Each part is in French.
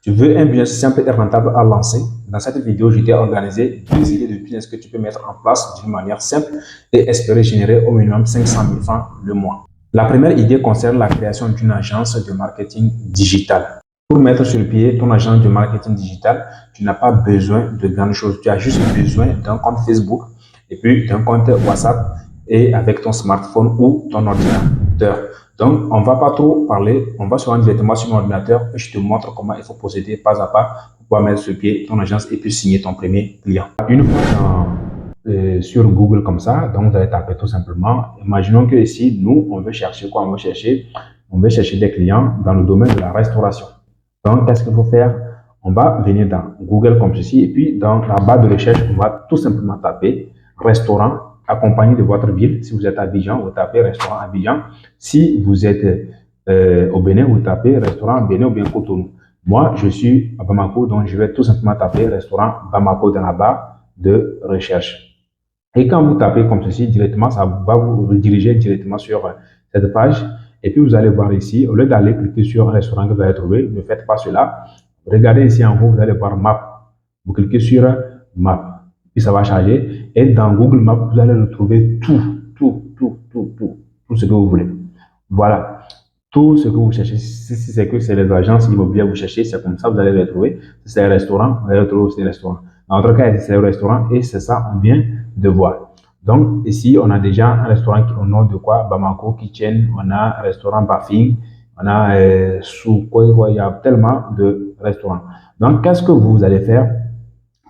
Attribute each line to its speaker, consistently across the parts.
Speaker 1: Tu veux un business simple et rentable à lancer? Dans cette vidéo, je t'ai organisé 2 idées de business que tu peux mettre en place d'une manière simple et espérer générer au minimum 500 000 francs le mois. La première idée concerne la création d'une agence de marketing digital. Pour mettre sur pied ton agence de marketing digital, tu n'as pas besoin de grandes choses. Tu as juste besoin d'un compte Facebook et puis d'un compte WhatsApp et avec ton smartphone ou ton ordinateur. Donc, on ne va pas trop parler, on va se rendre directement sur mon ordinateur et je te montre comment il faut procéder pas à pas pour pouvoir mettre sur pied ton agence et puis signer ton premier client. Une fois sur Google comme ça, donc vous allez taper tout simplement, imaginons que ici, nous, on veut chercher quoi? On veut chercher des clients dans le domaine de la restauration. Donc, qu'est-ce qu'il faut faire? On va venir dans Google comme ceci et puis dans la barre de recherche, on va tout simplement taper restaurant accompagné de votre ville. Si vous êtes à Abidjan, vous tapez restaurant Abidjan. Si vous êtes au Bénin, vous tapez restaurant Bénin ou bien Cotonou. Moi, je suis à Bamako, donc je vais tout simplement taper restaurant Bamako dans la barre de recherche. Et quand vous tapez comme ceci directement, ça va vous rediriger directement sur cette page. Et puis, vous allez voir ici, au lieu d'aller cliquer sur un restaurant que vous allez trouver, ne faites pas cela. Regardez ici en haut, vous allez voir Map. Vous cliquez sur Map. Puis ça va charger. Et dans Google Maps, vous allez retrouver tout ce que vous voulez. Voilà. Tout ce que vous cherchez, si c'est que c'est les agences immobilières que vous cherchez, c'est comme ça que vous allez les trouver. Si c'est un restaurant, vous allez retrouver aussi les restaurants. En notre cas, c'est le restaurant et c'est ça, on vient de voir. Donc, ici, on a déjà un restaurant qui au nom de quoi? Bamako Kitchen, on a un restaurant Bafing, on a Soukoy, il y a tellement de restaurants. Donc, qu'est-ce que vous allez faire?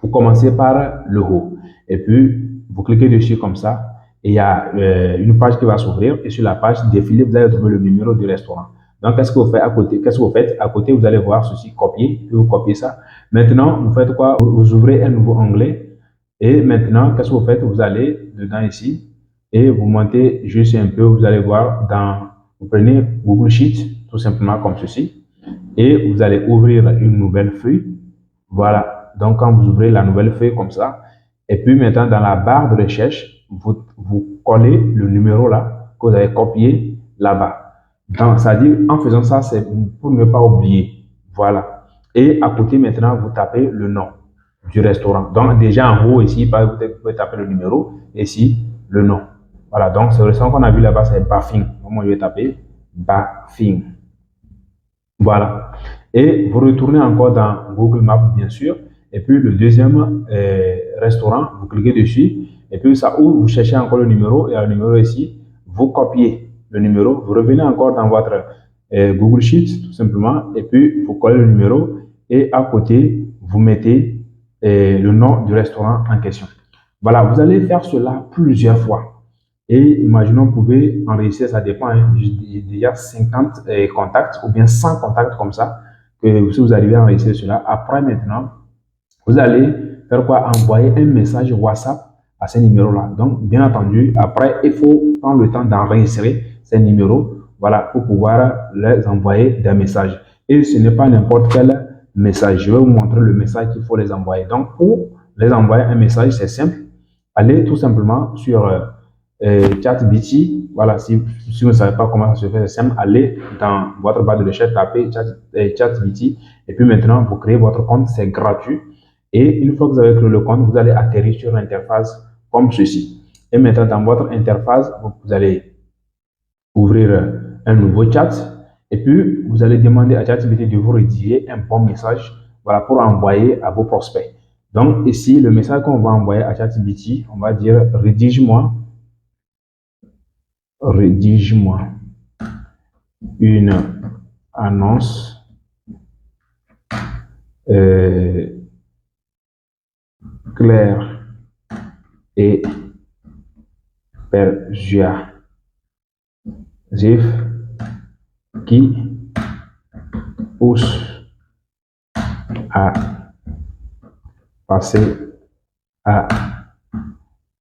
Speaker 1: Vous commencez par le haut et puis vous cliquez dessus comme ça et il y a une page qui va s'ouvrir et sur la page défilée, vous allez trouver le numéro du restaurant. Donc, qu'est-ce que vous faites à côté? Qu'est-ce que vous faites? À côté, vous allez voir ceci, copier, puis vous copiez ça. Maintenant, vous faites quoi? Vous ouvrez un nouveau onglet et maintenant, qu'est-ce que vous faites? Vous allez dedans ici et vous montez juste un peu, vous allez voir vous prenez Google Sheet, tout simplement comme ceci et vous allez ouvrir une nouvelle feuille. Voilà. Donc, quand vous ouvrez la nouvelle feuille comme ça, et puis maintenant dans la barre de recherche, vous collez le numéro là que vous avez copié là-bas. Donc, ça dit, en faisant ça, c'est pour ne pas oublier. Voilà. Et à côté, maintenant, vous tapez le nom du restaurant. Donc, déjà en haut, ici, vous pouvez taper le numéro, et ici, le nom. Voilà. Donc, ce restaurant qu'on a vu là-bas, c'est Bafing. Donc, moi, je vais taper Bafing. Voilà. Et vous retournez encore dans Google Maps, bien sûr. Et puis le deuxième restaurant, vous cliquez dessus. Et puis ça ouvre, vous cherchez encore le numéro. Et le numéro ici, vous copiez le numéro. Vous revenez encore dans votre Google Sheet, tout simplement. Et puis vous collez le numéro. Et à côté, vous mettez le nom du restaurant en question. Voilà, vous allez faire cela plusieurs fois. Et imaginons, vous pouvez enregistrer, ça dépend, hein, j'ai déjà 50 contacts ou bien 100 contacts comme ça, que si vous arrivez à enregistrer cela, après maintenant, vous allez faire quoi? Envoyer un message WhatsApp à ces numéros-là. Donc, bien entendu, après, il faut prendre le temps d'enregistrer ces numéros, voilà, pour pouvoir les envoyer des messages. Et ce n'est pas n'importe quel message. Je vais vous montrer le message qu'il faut les envoyer. Donc, pour les envoyer un message, c'est simple. Allez tout simplement sur ChatGPT. Voilà, si vous ne savez pas comment ça se fait, c'est simple. Allez dans votre barre de recherche, tapez ChatGPT et puis maintenant, vous créez votre compte, c'est gratuit. Et une fois que vous avez créé le compte, vous allez atterrir sur l'interface comme ceci. Et maintenant, dans votre interface, vous allez ouvrir un nouveau chat et puis vous allez demander à ChatGPT de vous rédiger un bon message, voilà, pour envoyer à vos prospects. Donc ici, le message qu'on va envoyer à ChatGPT, on va dire rédige-moi une annonce claire et persuasive qui pousse à passer à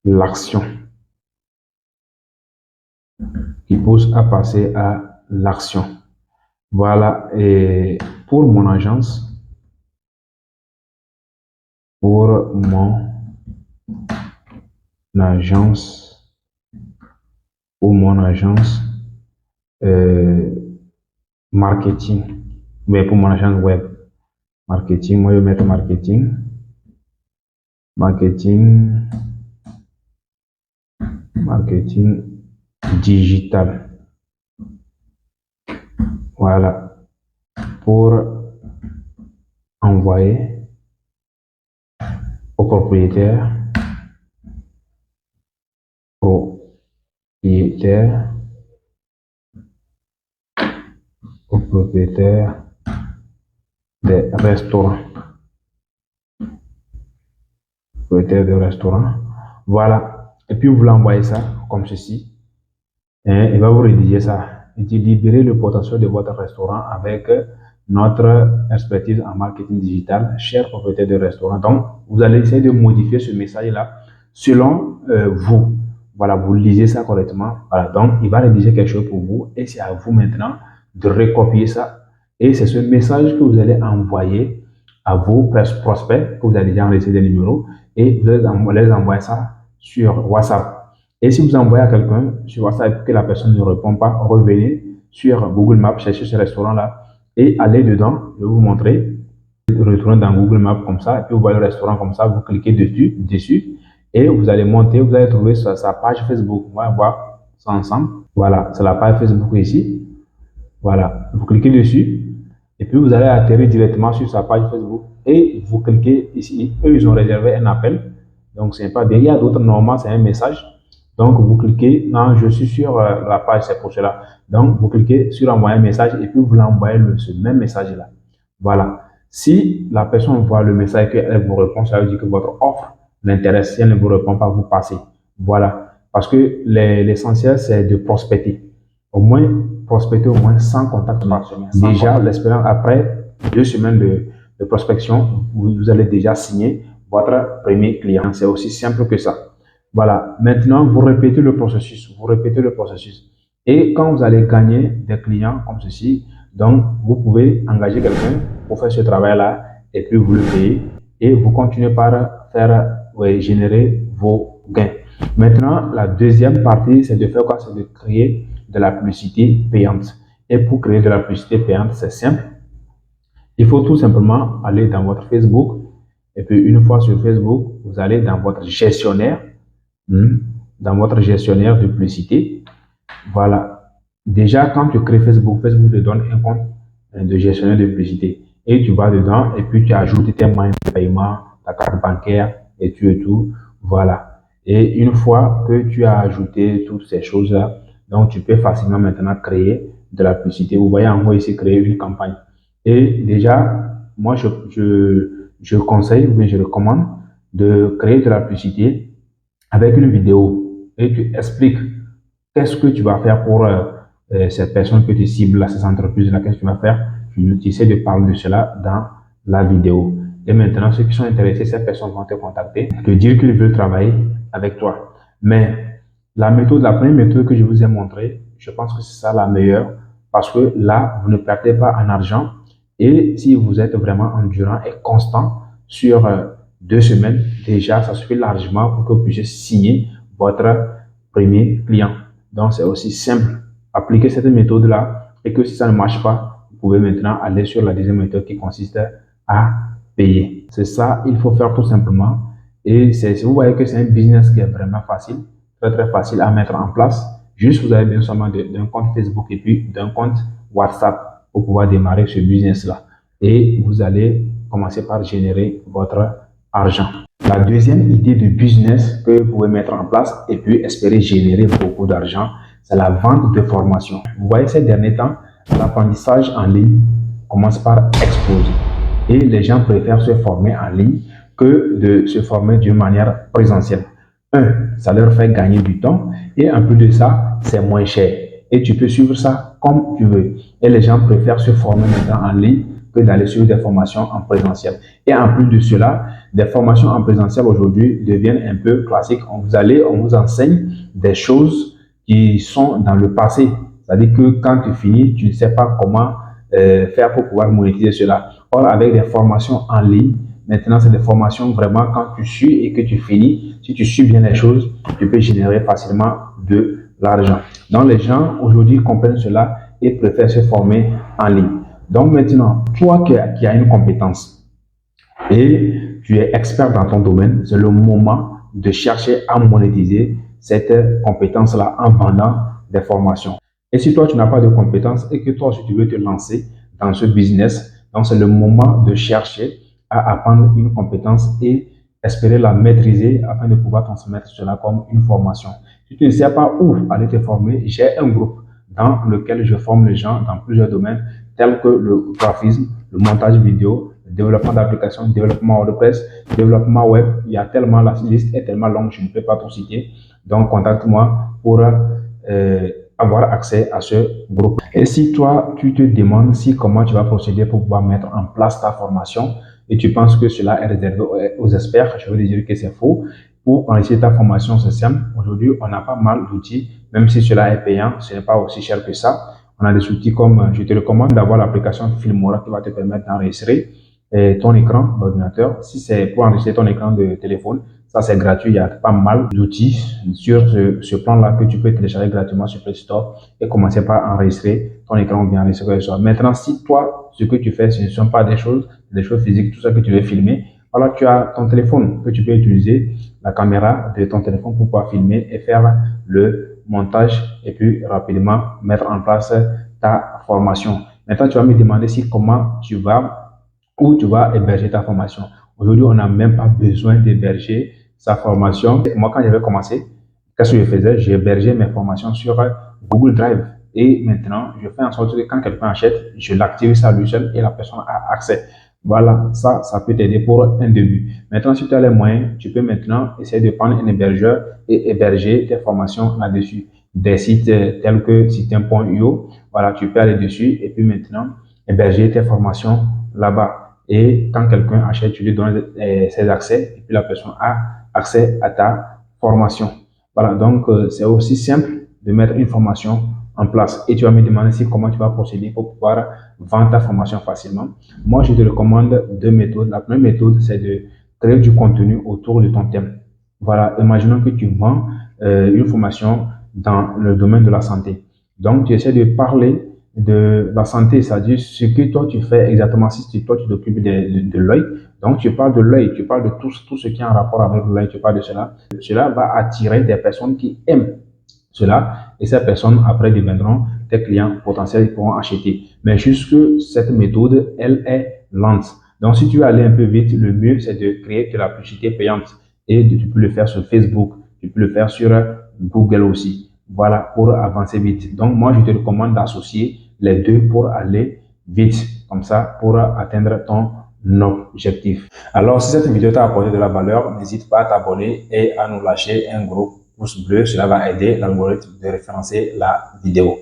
Speaker 1: l'action. Qui pousse à passer à l'action. Voilà, et pour mon agence, marketing, mais pour mon agence web. Marketing, moi je vais mettre marketing. Marketing digital. Voilà. Pour envoyer aux propriétaires, des restaurants. Propriétaires de restaurants. Voilà. Et puis vous l'envoyez ça comme ceci. Et il va vous rédiger ça. Et libérer le potentiel de votre restaurant avec notre expertise en marketing digital, cher propriétaire de restaurant. Donc, vous allez essayer de modifier ce message-là selon vous. Voilà, vous lisez ça correctement. Voilà, donc il va rédiger quelque chose pour vous et c'est à vous maintenant de recopier ça. Et c'est ce message que vous allez envoyer à vos prospects que vous avez déjà enregistré des numéros et vous allez les envoyer ça sur WhatsApp. Et si vous envoyez à quelqu'un sur WhatsApp que la personne ne répond pas, revenez sur Google Maps, cherchez ce restaurant-là et allez dedans. Je vais vous montrer. Retournez dans Google Maps comme ça, et puis vous voyez le restaurant comme ça, vous cliquez dessus et vous allez monter, vous allez trouver sa page Facebook. On va voir ça ensemble. Voilà, c'est la page Facebook ici. Voilà, vous cliquez dessus et puis vous allez atterrir directement sur sa page Facebook et vous cliquez ici. Eux, ils ont réservé un appel, donc c'est pas bien. Il y a d'autres, normalement, c'est un message. Donc, vous cliquez, non, je suis sur la page, c'est pour cela. Donc, vous cliquez sur envoyer un message et puis vous l'envoyez ce même message-là. Voilà. Si la personne voit le message et qu'elle vous répond, ça veut dire que votre offre l'intéresse. Si elle ne vous répond pas, vous passez. Voilà. Parce que l'essentiel, c'est de prospecter. Au moins, prospecter au moins 100 contacts par semaine. Déjà, l'espérance, après 2 semaines de prospection, vous allez déjà signer votre premier client. C'est aussi simple que ça. Voilà. Maintenant, vous répétez le processus. Vous répétez le processus. Et quand vous allez gagner des clients comme ceci, donc, vous pouvez engager quelqu'un pour faire ce travail-là et puis vous le payez et vous continuez par faire générer vos gains. Maintenant, la deuxième partie, c'est de faire quoi? C'est de créer de la publicité payante. Et pour créer de la publicité payante, c'est simple. Il faut tout simplement aller dans votre Facebook et puis une fois sur Facebook, vous allez dans votre gestionnaire, de publicité. Voilà. Déjà, quand tu crées Facebook, Facebook te donne un compte de gestionnaire de publicité. Et tu vas dedans et puis tu ajoutes tes moyens de paiement, ta carte bancaire et tout. Voilà. Et une fois que tu as ajouté toutes ces choses-là, donc tu peux facilement maintenant créer de la publicité. Vous voyez en haut ici, créer une campagne. Et déjà, moi, je conseille ou bien je recommande de créer de la publicité avec une vidéo. Et tu expliques qu'est-ce que tu vas faire pour cette personne que tu cibles, cette entreprise-là, qu'est-ce que tu vas faire? Tu essaies de parler de cela dans la vidéo. Et maintenant, ceux qui sont intéressés, ces personnes vont te contacter, te dire qu'ils veulent travailler avec toi. Mais la première méthode que je vous ai montrée, je pense que c'est ça la meilleure parce que là, vous ne perdez pas en argent. Et si vous êtes vraiment endurant et constant sur 2 semaines, déjà, ça suffit largement pour que vous puissiez signer votre premier client. Donc, c'est aussi simple. Appliquez cette méthode-là et que si ça ne marche pas, vous pouvez maintenant aller sur la deuxième méthode qui consiste à payer. C'est ça, il faut faire tout simplement. Et vous voyez que c'est un business qui est vraiment facile, très très facile à mettre en place. Juste, vous avez besoin seulement d'un compte Facebook et puis d'un compte WhatsApp pour pouvoir démarrer ce business-là. Et vous allez commencer par générer votre argent. La deuxième idée de business que vous pouvez mettre en place et puis espérer générer beaucoup d'argent, c'est la vente de formation. Vous voyez, ces derniers temps, l'apprentissage en ligne commence par exploser. Et les gens préfèrent se former en ligne que de se former d'une manière présentielle. Ça leur fait gagner du temps et en plus de ça, c'est moins cher. Et tu peux suivre ça comme tu veux. Et les gens préfèrent se former maintenant en ligne que d'aller suivre des formations en présentiel. Et en plus de cela, des formations en présentiel aujourd'hui deviennent un peu classiques. On vous enseigne des choses qui sont dans le passé. C'est-à-dire que quand tu finis, tu ne sais pas comment faire pour pouvoir monétiser cela. Or, avec des formations en ligne, maintenant, c'est des formations vraiment quand tu suis et que tu finis. Si tu suis bien les choses, tu peux générer facilement de l'argent. Donc, les gens aujourd'hui comprennent cela et préfèrent se former en ligne. Donc maintenant, toi qui as une compétence, et tu es expert dans ton domaine, c'est le moment de chercher à monétiser cette compétence-là en vendant des formations. Et si toi, tu n'as pas de compétences et que toi, si tu veux te lancer dans ce business, donc c'est le moment de chercher à apprendre une compétence et espérer la maîtriser afin de pouvoir transmettre cela comme une formation. Si tu ne sais pas où aller te former, j'ai un groupe dans lequel je forme les gens dans plusieurs domaines tels que le graphisme, le montage vidéo, le développement d'applications, le développement WordPress, le développement web. Il y a tellement, la liste est tellement longue, je ne peux pas tout citer. Donc, contacte-moi pour avoir accès à ce groupe. Et si toi, tu te demandes si comment tu vas procéder pour pouvoir mettre en place ta formation et tu penses que cela est réservé aux experts, je veux dire que c'est faux. Pour enrichir ta formation, c'est simple. Aujourd'hui, on a pas mal d'outils, même si cela est payant, ce n'est pas aussi cher que ça. On a des outils comme, je te recommande d'avoir l'application Filmora qui va te permettre d'enregistrer ton écran d'ordinateur. Si c'est pour enregistrer ton écran de téléphone, ça c'est gratuit. Il y a pas mal d'outils sur ce plan-là que tu peux télécharger gratuitement sur Play Store et commencer par enregistrer ton écran ou bien enregistrer le soir. Maintenant, si toi, ce que tu fais, ce ne sont pas des choses physiques, tout ça que tu veux filmer, alors tu as ton téléphone que tu peux utiliser, la caméra de ton téléphone pour pouvoir filmer et faire le montage et puis rapidement mettre en place ta formation. Maintenant, tu vas me demander si comment tu vas, où tu vas héberger ta formation. Aujourd'hui, on n'a même pas besoin d'héberger sa formation. Moi, quand j'avais commencé, qu'est-ce que je faisais? J'hébergeais mes formations sur Google Drive. Et maintenant, je fais en sorte que quand quelqu'un achète, je l'active ça lui seul et la personne a accès. Voilà, ça peut t'aider pour un début. Maintenant, si tu as les moyens, tu peux maintenant essayer de prendre un hébergeur et héberger tes formations là-dessus. Des sites tels que Sitiem.io, voilà, tu peux aller dessus et puis maintenant héberger tes formations là-bas. Et quand quelqu'un achète, tu lui donnes ses accès et puis la personne a accès à ta formation. Voilà, donc c'est aussi simple de mettre une formation en place. Et tu vas me demander si comment tu vas procéder pour pouvoir vendre ta formation facilement. Moi, je te recommande deux méthodes. La première méthode, c'est de créer du contenu autour de ton thème. Voilà, imaginons que tu vends une formation dans le domaine de la santé. Donc, tu essaies de parler de la santé, c'est-à-dire ce que toi tu fais exactement si toi tu t'occupes de l'œil. Donc, tu parles de l'œil, tu parles de tout ce qui est en rapport avec l'œil, tu parles de cela. Cela va attirer des personnes qui aiment cela et ces personnes après deviendront tes clients potentiels qui pourront acheter. Mais juste que cette méthode, elle est lente. Donc, si tu veux aller un peu vite, le mieux, c'est de créer de la publicité payante. Et tu peux le faire sur Facebook, tu peux le faire sur Google aussi. Voilà, pour avancer vite. Donc, moi, je te recommande d'associer les deux pour aller vite, comme ça, pour atteindre ton objectif. Alors, si cette vidéo t'a apporté de la valeur, n'hésite pas à t'abonner et à nous lâcher un gros pouce bleu. Cela va aider l'algorithme de référencer la vidéo.